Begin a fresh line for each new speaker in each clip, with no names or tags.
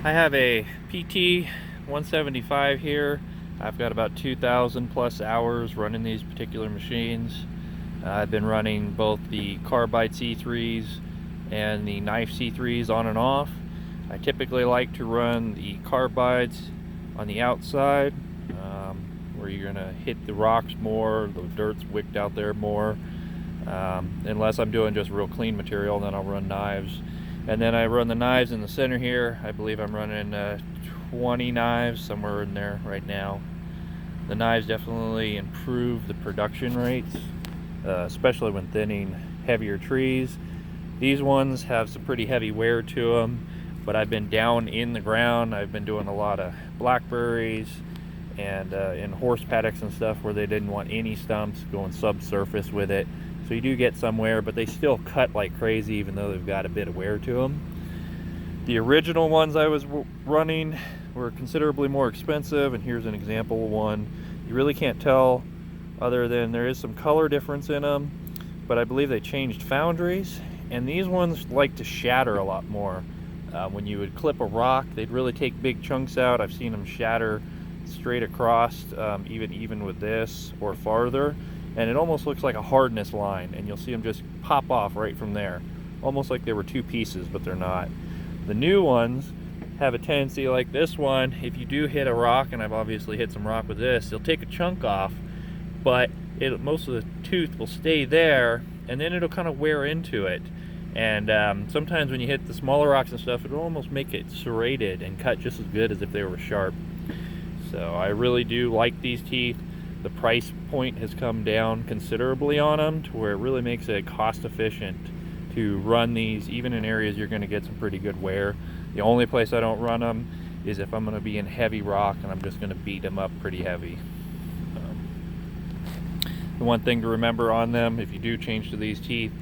I have a pt-175 here. I've got about 2,000 plus hours running these particular machines. I've been running both the carbide C3s and the knife C3s on and off. I typically like to run the carbides on the outside, where you're gonna hit the rocks more, the dirt's wicked out there more. Unless I'm doing just real clean material, then I'll run knives. And then I run the knives in the center here. I believe I'm running 20 knives, somewhere in there right now. The knives definitely improve the production rates, especially when thinning heavier trees. These ones have some pretty heavy wear to them, but I've been down in the ground. I've been doing a lot of blackberries and in horse paddocks and stuff where they didn't want any stumps, going subsurface with it. So you do get some wear, but they still cut like crazy even though they've got a bit of wear to them. The original ones I was running were considerably more expensive, and here's an example of one. You really can't tell other than there is some color difference in them, but I believe they changed foundries, and these ones like to shatter a lot more. When you would clip a rock, they'd really take big chunks out. I've seen them shatter straight across, even with this or farther, and it almost looks like a hardness line, and you'll see them just pop off right from there, almost like they were two pieces, but they're not. The new ones have a tendency, like this one, if you do hit a rock, and I've obviously hit some rock with this, it'll take a chunk off, but most of the tooth will stay there, and then it'll kind of wear into it. And sometimes when you hit the smaller rocks and stuff, it'll almost make it serrated and cut just as good as if they were sharp. So I really do like these teeth. The price point has come down considerably on them to where it really makes it cost efficient to run these, even in areas you're going to get some pretty good wear. The only place I don't run them is if I'm going to be in heavy rock and I'm just going to beat them up pretty heavy. The one thing to remember on them, if you do change to these teeth,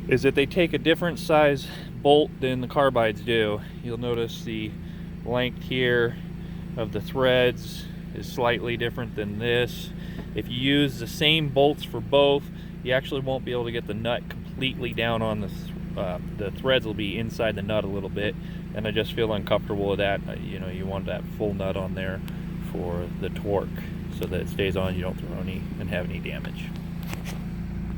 is that they take a different size bolt than the carbides do. You'll notice the length here of the threads is slightly different than this. If you use the same bolts for both, you actually won't be able to get the nut completely down on the threads will be inside the nut a little bit, and I just feel uncomfortable with that. You want that full nut on there for the torque so that it stays on, you don't throw any and have any damage.